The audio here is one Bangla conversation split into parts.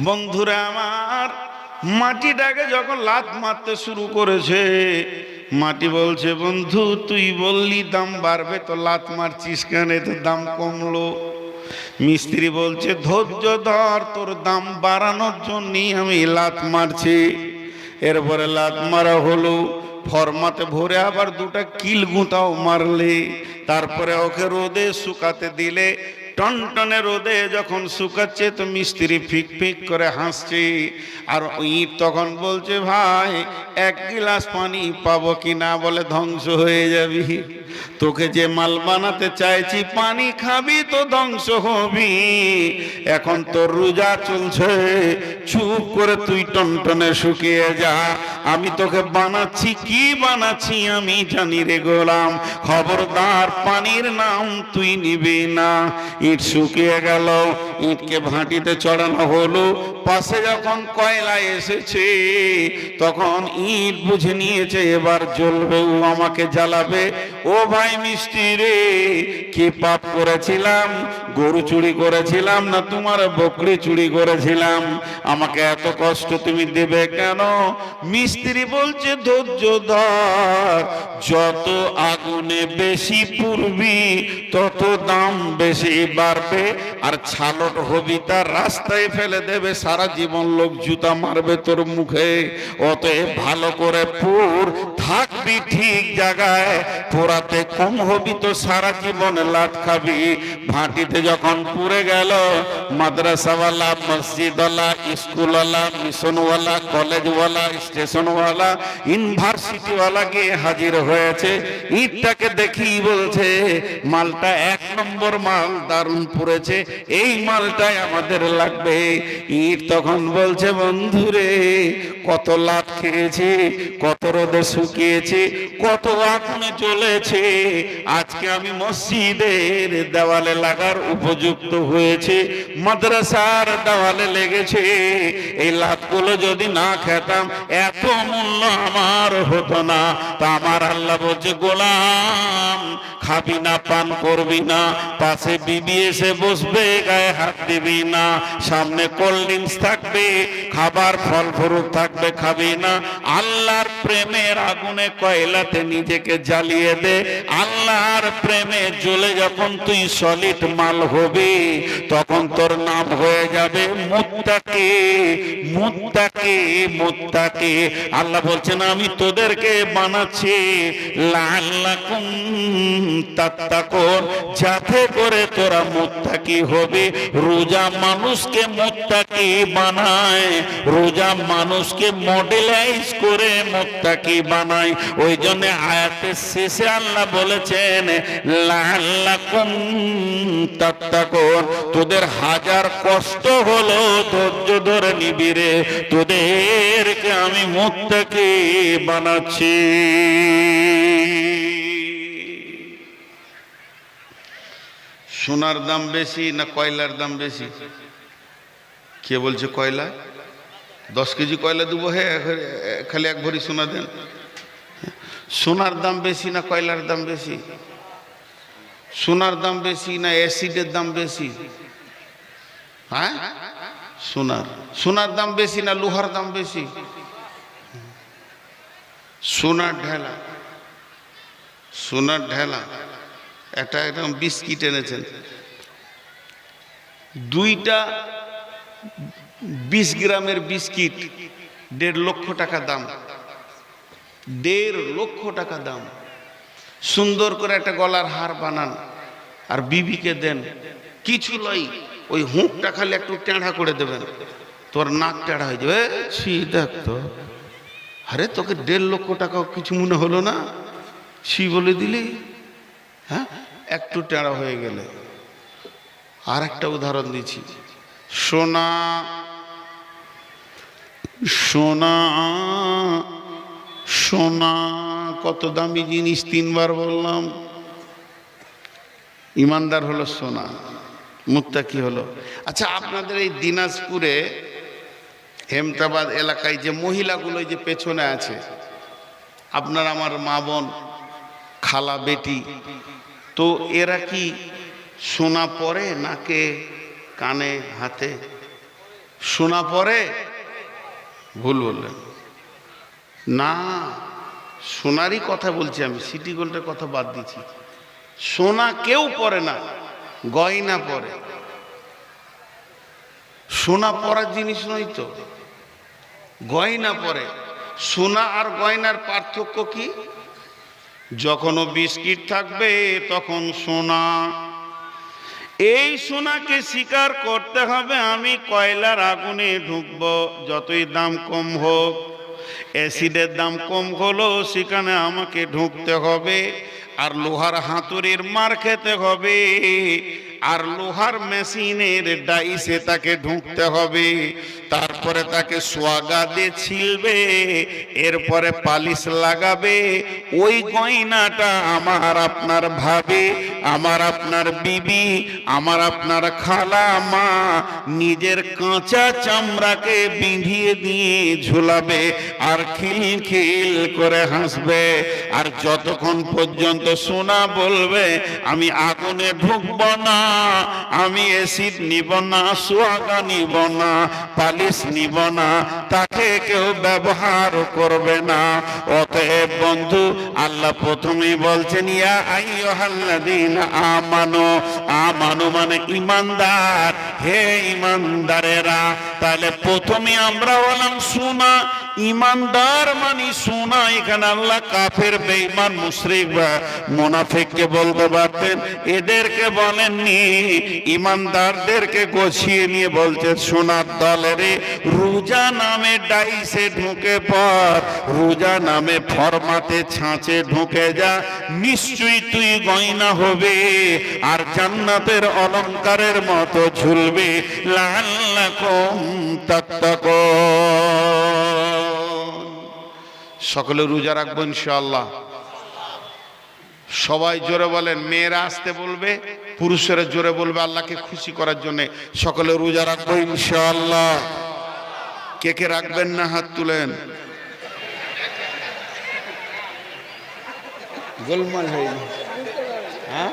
বন্ধুরা আমার, মাটিটাকে যখন লাত মারতে শুরু করেছে, মাটি বলছে, বন্ধু তুই বললি দাম বাড়বে, তো লাত মারছিস কেন? তো দাম কমলো। মিস্ত্রি বলছে, ধৈর্য ধর, তোর দাম বাড়ানোর জন্যই আমি লাত মারছি। এরপরে লাত মারা হলো, ফরমাতে ভরে আবার দুটা কিল গুঁতাও মারলে, তারপরে ওকে রোদে শুকাতে দিলে। টনটনে রোদে যখন শুকাচ্ছে তো মিস্ত্রি ফিক ফিক করে হাসছে। আর ইট তখন বলছে, ভাই এক গিলাস পানি পাবো কিনা? বলে, ধ্বংস হয়ে যাবি। তোকে যে মাল বানাতে চাইছি, পানি খাবি তো ধ্বংস হবি। এখন তোর রোজা চলছে, চুপ করে তুই টনটনে শুকিয়ে যা। আমি তোকে বানাচ্ছি, কি বানাচ্ছি আমি জানি রে গোলাম। খবরদার পানির নাম তুই নিবি না। ইট শুকিয়ে গেল, ইটকে ভাটিতে চড়ানো হলো। পাশে যখন কয়লা এসেছে, তখন ইট বুঝে নিয়েছে এবার জ্বলবে, ও আমাকে জ্বালাবে। ও ভাই মিষ্টি রে, কি পাপ করেছিলাম? গরু চুরি করেছিলাম না তোমার বকরি চুরি করেছিলাম? আমাকে এত কষ্ট তুমি দেবে কেন? মিস্ত্রি বলছে, ধৈর্য ধর, যত আগুনে বেশি পুড়বি তত দাম বেশি বাড়বে। আর ছালট হবি তার রাস্তায় ফেলে দেবে, সারা জীবন লোক জুতা মারবে তোর মুখে। অতএব ভালো করে পুর, থাকবি ঠিক জায়গায়, পোড়াতে কম হবি তো সারা জীবন লাট খাবি। ভাটিতে যখন পুড়ে গেল, মাদ্রাসাওয়ালা, মসজিদওয়ালা, স্কুলওয়ালা, মিশনওয়ালা, কলেজওয়ালা, স্টেশনওয়ালা, ইউনিভার্সিটিওয়ালা গিয়ে হাজির হয়েছে। ইটটাকে দেখি বলছে, মালটা এক নম্বর মাল, দারুণ পুড়েছে, এই মালটাই আমাদের লাগবে। ইট তখন বলছে, বন্ধুরে কত লাট খেয়েছে, কত রোদে শুকিয়েছে, কত আগুনে চলেছে, আজকে আমি মসজিদের দেওয়ালে লাগার উপযুক্ত হয়েছে, মাদ্রাসার দেওয়ালে লেগেছে। এই লাটগুলো যদি না খেতাম এত মূল্য আমার হতো না। তা আমার আল্লাহ বলছে, গোলাম খাবি না, পান করবি না, পাশে বিবি এসে বসবে, গায়ে হাত দিবি না, সামনে কোল্ড ড্রিঙ্কস থাকবে, খাবার ফল ফ্রুট থাকবে, খাবি না। আল্লাহর প্রেমের আগুনে কয়লাতে নিজেকে জ্বালিয়ে দে। আল্লাহর প্রেমে জ্বলে যখন তুই সলিড মাল হবি, তখন তোর নাম হয়ে যাবে মুত্তাকি, মুত্তাকি, মুত্তাকি। আল্লাহ বলছেন, আমি তোদেরকে বানাচ্ছি লাআল্লাকুম তাত্তাকুন, যাতে করে তোরা মুত্তাকি হবি। রোজা মানুষকে মুত্তাকি বানায়, রোজা মানুষকে মডেলাইজ করে মুত্তাকি বানায়। ওই জন্য আয়াতের শেষে আল্লাহ বলেছেন, লাআল্লাকুম তাত্তাকুন, তোদের হাজার কষ্ট হলো ধৈর্য ধরে নিবি রে, তোদেরকে আমি মুত্তাকি বানাচ্ছি। সোনার দাম বেশি না কয়লার দাম বেশি? কে বলছে কয়লা? 10 কেজি কয়লা দেবো, হ্যাঁ খালি এক ভরি সোনা দেন। সোনার দাম বেশি না কয়লার দাম বেশি? সোনার দাম বেশি না অ্যাসিডের দাম বেশি? হ্যাঁ, সোনার। সোনার দাম বেশি না লোহার দাম বেশি? সোনার ঢেলা, সোনার ঢেলা একটা একদম বিস্কিট এনেছেন, দুইটা 20 গ্রামের বিস্কিট 1.5 লক্ষ টাকা দাম, 1.5 লক্ষ টাকা দাম। সুন্দর করে একটা গলার হার বানান আর বিবিকে দেন, কিছু লই, ওই হুঁকটা খালি একটু টেঁড়া করে দেবেন, তোর নাক টেঁড়া হয়ে যাবে। ছি দেখতো, আরে তোকে 1.5 লক্ষ টাকাও কিছু মনে হলো না? ছি বলে দিলি, হ্যাঁ, একটু টেঁড়া হয়ে গেলে। আর একটা উদাহরণ দিচ্ছি, সোনা, সোনা, সোনা কত দামি জিনিস, 3 বার বললাম। ইমানদার হলো সোনা, মুত্তাকি হলো। আচ্ছা, আপনাদের এই দিনাজপুরে হেমতাবাদ এলাকায় যে মহিলাগুলো যে পেছনে আছে, আপনার আমার মা বোন, খালা, বেটি, তো এরা কি সোনা পরে নাকে, কানে, হাতে? সোনা পরে? ভুল বললেন না, সোনারই কথা বলছি আমি, সিটি গোল্ডের কথা বাদ দিচ্ছি। সোনা কেউ পরে না, গয়না পরে। সোনা পরার জিনিস নয় তো, গয়না পরে। সোনা আর গয়নার পার্থক্য কি? যখনও বিস্কিট থাকবে তখন সোনা। এই সোনাকে স্বীকার করতে হবে, আমি কয়লার আগুনে ঢুকব, যতই দাম কম হোক, অ্যাসিডের দাম কম হলো সেখানে আমাকে ঢুকতে হবে। আর লোহার হাতুড়ির মার খেতে হবে, আর লোহার মেশিনের ডাইসে তাকে ঢুকতে হবে। তারপরে তাকে সোয়াগা দিয়ে ছিলবে, এরপরে পালিশ লাগাবে। ওই গয়নাটা আমার আপনার ভাবে, আমার আপনার বিবি, আমার আপনার খালা মা নিজের কাঁচা চামড়াকে বিঁধিয়ে দিয়ে ঝুলাবে আর খিলখিল করে হাসবে। আর যতক্ষণ পর্যন্ত সোনা বলবে আমি আগুনে ঢুকব না, আমি অ্যাসিড নিব না, সোয়াগা নিব না, পালিশ নিব না, তাকে কেউ ব্যবহার করবে না। অতএব বন্ধু, আল্লাহ প্রথমেই বলছেন ইয়া আইয়ুহাল্লাযীনা আমানু, আমানু মানে ঈমানদার, হে ঈমানদারেরা। তাহলে প্রথমে আমরা হলাম সোনা, ঈমানদার মানে সোনা। এখানে আল্লাহ কাফের, বেঈমান, মুশরিক বা মুনাফিককে বলতে পারতেন, এদেরকে বলেননি। ঈমানদারদেরকে গোছিয়ে নিয়ে বলছে সোনার দলেরে রোজা নামে ডাইসে ঢুকে পড়, রোজা নামে ফরমাতে ছাঁচে ঢুকে যা, নিশ্চয়ই তুই গয়না হবে আর জান্নাতের অলংকারের মতো ঝুলবে। লাআল্লাকুম তাত্তাকুন। সকলে রোজা রাখবো ইনশাআল্লাহ। সবাই জোরে বলেন। মেয়েরা আসতে বলবে, পুরুষেরা জোরে বলবে, আল্লাহকে খুশি করার জন্য। সকলে রোজা রাখবো ইনশাআল্লাহ। কে কে রাখবেন না হাত তুলেন। গোলমাল হয়নি? হ্যাঁ,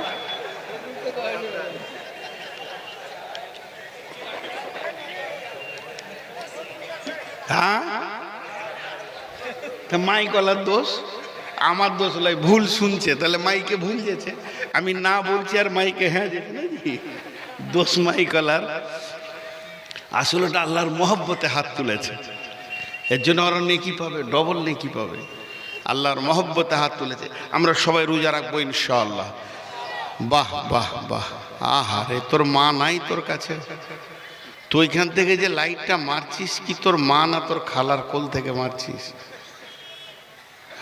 মাই গলার দোষ, আমার দোষ নয়, ভুল শুনছে, তাহলে মাইকে ভুল যেছে। আমি না বলছি আর মাইকে হ্যাঁ যেছে নাকি, দোষ মাই গলার। আসলে ওটা আল্লাহর মহব্বতে হাত তুলেছে, এর জন্য ওরা নেকি পাবে, ডবল নেকি পাবে। আল্লাহর মহব্বতে হাত তুলেছে। আমরা সবাই রোজা রাখবো ইনশাআল্লাহ। বাহ বাহ বাহ। আহারে, তোর মা নাই তোর কাছে? তো ওইখান থেকে যে লাইটটা মারছিস কি তোর মা না তোর খালার কোল থেকে মারছিস?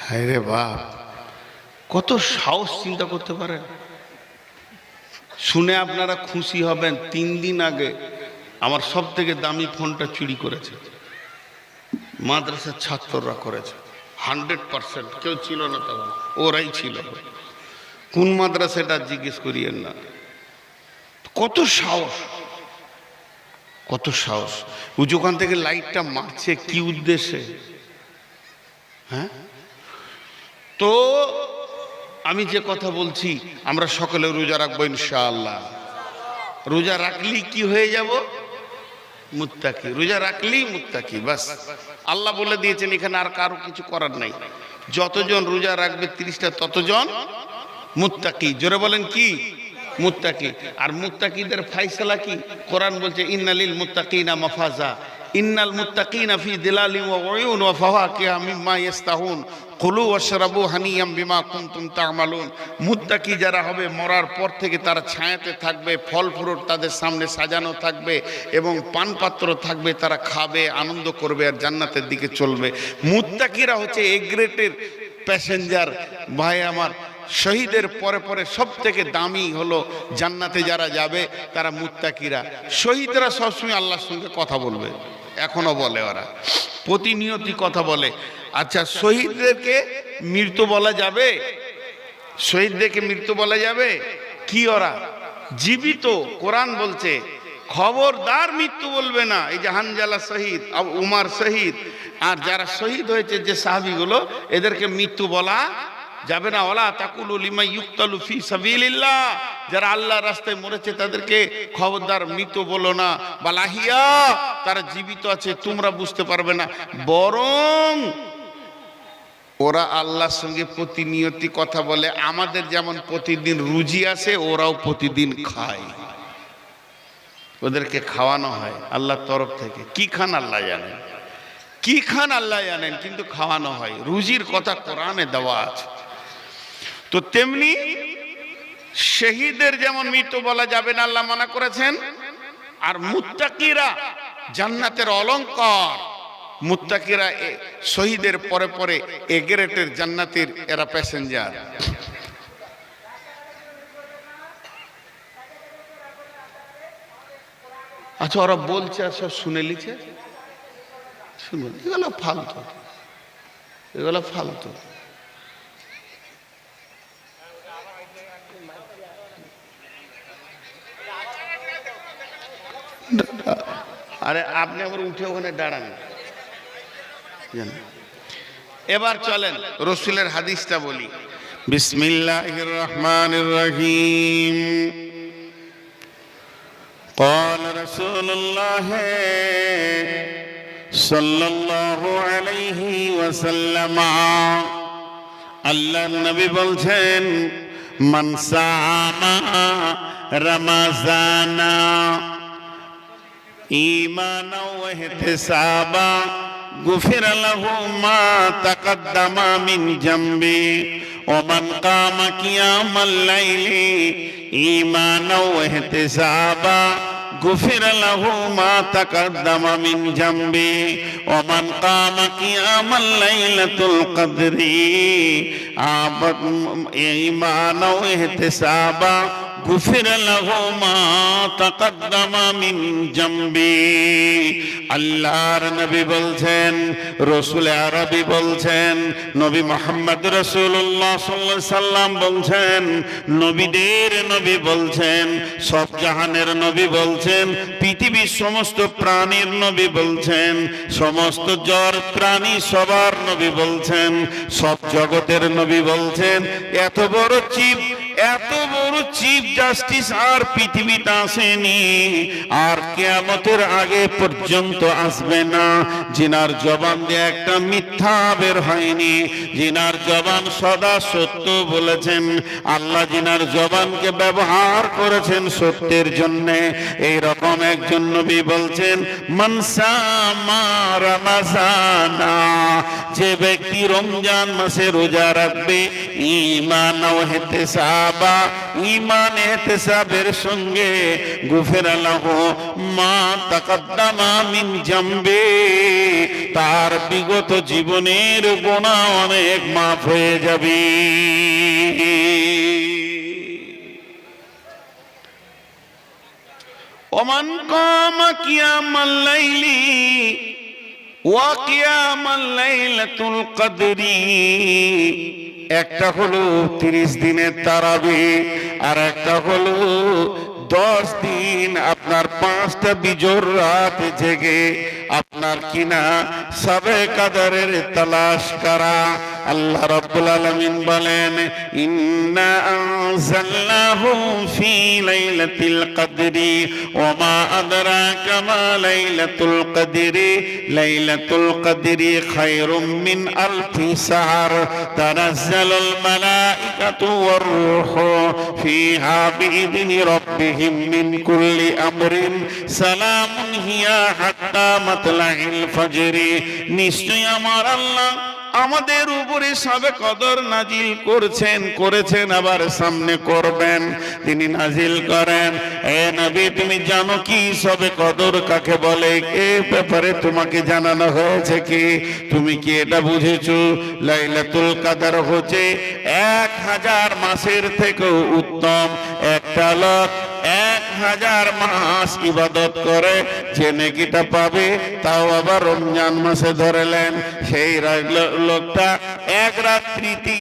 হায় রে বাপ, কত সাহস, চিন্তা করতে পারেন। শুনে আপনারা খুশি হবেন, 3 দিন আগে আমার সব থেকে দামি ফোনটা চুরি করেছে, মাদ্রাসার ছাত্ররা করেছে। 100% কেউ ছিল না তখন, ওরাই ছিল। কোন মাদ্রাসাটা জিজ্ঞেস করিয়েন না। কত সাহস, কত সাহস। ও যখন থেকে লাইটটা মারছে কি উদ্দেশ্যে? হ্যাঁ, তো আমি যে কথা বলছি, আমরা সকলে রোজা রাখবো ইনশাআল্লাহ। রোজা রাখলেই কি হয়ে যাব? মুত্তাকি। রোজা রাখলেই মুত্তাকি, বাস। আল্লাহ বলে দিয়েছেন, এখানে আর কারো কিছু করার নাই। যতজন রোজা রাখবে 30টা, ততজন মুত্তাকি। জোরে বলেন কি? মুত্তাকি। আর মুত্তাকিদের ফায়সালা কি? কোরআন বলছে ইন্নালিল মুত্তাকিনা মাফাজা, ইন্নাল মুত্তাকিনা ফি দিলালিন ওয়া উয়ুন ওয়া ফাওয়াকিহা মিম্মা ইস্তাহুন কুলু ওয়াশরাবু হানিয়াম বিমা কুনতুম তা'মালুন। মুত্তাকি যারা হবে, মরার পর থেকে তারা ছায়াতে থাকবে, ফল ফ্রুট তাদের সামনে সাজানো থাকবে এবং পানপাত্র থাকবে, তারা খাবে, আনন্দ করবে আর জান্নাতের দিকে চলবে। মুত্তাকিরা হচ্ছে এ গ্রেডের প্যাসেঞ্জার। ভাই আমার, শহীদের পরে পরে সব থেকে দামি হলো জান্নাতে যারা যাবে তারা মুত্তাকিরা। শহীদরা সবসময় আল্লাহর সঙ্গে কথা বলবে, এখনো বলে, ওরা প্রতিনিয়তই কথা বলে। আচ্ছা, শহীদদেরকে মৃত্যু বলা যাবে? শহীদদেরকে মৃত্যু বলা যাবে কি? ওরা জীবিত। কোরআন বলছে খবরদার মৃত্যু বলবে না। এই যে হানজালা শহীদ, উমার শহীদ, আর যারা শহীদ হয়েছে যে সাহাবীগুলো, এদেরকে মৃত্যু বলা যাবে না। ওয়ালা তাকুলু লিমান ইউকতালু ফি সাবিলিল্লাহ, যারা আল্লাহর রাস্তায় মরেছে তাদেরকে খবরদার মৃত বলো না। বালাহিয়া, তারা জীবিত আছে, তোমরা বুঝতে পারবে না। বরং ওরা আল্লাহর সঙ্গে প্রতিনিয়তি কথা বলে। আমাদের যেমন প্রতিদিন রুজি আসে, ওরাও প্রতিদিন খায়, ওদেরকে খাওয়ানো হয় আল্লাহর তরফ থেকে। কি খান আল্লাহ জানেন, কি খান আল্লাহ জানেন, কিন্তু খাওয়ানো হয়। রুজির কথা কোরআনে দেওয়া আছে। তো তেমনি শহীদের যেমন মৃত বলা যাবে না, আল্লাহ মানা করেছেন। আর মুত্তাকিরা জান্নাতের অলংকার, মুত্তাকিরা শহীদের পরে পরে এ গ্রেটের জান্নাতের এরা প্যাসেঞ্জার। আচ্ছা, ওরা বলছে আর সব শুনে লিছে, শুনুন, এগুলো ফালতু, এগুলো ফালতু। আরে আপনি আবার উঠে ওখানে দাঁড়ান। এবার চলেন রাসূলের হাদিসটা বলি। বিসমিল্লাহির রহমানির রহিম। قال رسول الله صلى الله عليه وسلم, আল্লাহর নবী বলছেন, মান সামা রমাজানা ঈমানাও ওয়া ইহতিসাবা গুফিরা লাহু মা তাকাদ্দামা মিন জামবি ওয়া মান কামা কিয়ামাল লাইলি ঈমানাও ওয়া ইহতিসাবা গুফিরা লাহু মা তাকাদ্দামা মিন জামবি ওয়া মান কামা কিয়ামাল লাইলাতুল কদরি ঈমানাও ওয়া ইহতিসাবা গুফিরা লাহু মা তাকাদ্দামা মিন জামবি। আল্লাহর নবী বলছেন, রাসূল আরবি বলছেন, নবী মুহাম্মদ রাসূলুল্লাহ সাল্লাল্লাহু আলাইহি সাল্লাম বলছেন, নবীদের নবী বলছেন, সব জাহানের নবী বলছেন, পৃথিবীর সমস্ত প্রাণীর নবী বলছেন, সমস্ত জড় প্রাণী সবার নবী বলছেন, সব জগতের নবী বলছেন, এত বড় চিফ জাস্টিস আর পৃথিবীতে আসেনি, আর কিয়ামতের আগে পর্যন্ত আসবে না, জিনার জবান দিয়ে একটা মিথ্যা বের হয়নি, জিনার জবান সদা সত্য বলেছেন। আল্লাহ জিনার জবানকে ব্যবহার করেছেন সত্যের জন্য। এই রকম একজন নবী বলছেন, মান সামা রমাজানা, যে ব্যক্তি রমজান মাসে রোজা রাখবে, ঈমান ও ইহতিসাবা, ঈমান ইহতিসাবের সঙ্গে, গুফিরা লাহু মা তাকাদ্দামা মিন জামবি, তার বিগত জীবনের গুনাহ অনেক মাফ হয়ে যাবে। ওমান কামা কিয়ামাল লাইলি ওয়া কিয়ামাল লাইলাতুল কদরি, একটা হলো 30 দিনের তারাবি, আর একটা হলো 10 দিন আপনার 5টা বিজোর রাত জেগে আপনার কিনা সবে কদরের তালাশ করা। আল্লাহ রাব্বুল আলামিন বলেন, ইন্না আনজালনাহু ফি লাইলাতিল কদরি ওয়া মা আদরাকা মা লাইলাতুল কদরি, লাইলাতুল কদরি খায়রুম মিন আলফি শাহর, তানাজ্জালুল মালাইকাতু ওয়ার রূহু ফিহা বিইذনি রাব্বিহিম মিন কুল্লি আমরিন সালামুন হিয়া হাত্তা মাতলাইল ফজরি। নিশ্চয় আমার আল্লাহ আমাদের উপরে সবে কদর নাজিল করেছেন, আবার সামনে করবেন। তিনি নাজিল করেন, এ নবী তুমি জানো কি সবে কদর কাকে বলে? এ ব্যাপারে তোমাকে জানানো হয়েছে কি? তুমি কি এটা বুঝেছো? লাইলাতুল কদর হচ্ছে 1000 মাসের থেকেও উত্তম। একটা লোক 1000 মাস ইবাদত করে যে নেকিটা পাবে, তাও আবার রমজান মাসে ধরলেন। সেই লোকটা এক রাত্রিতে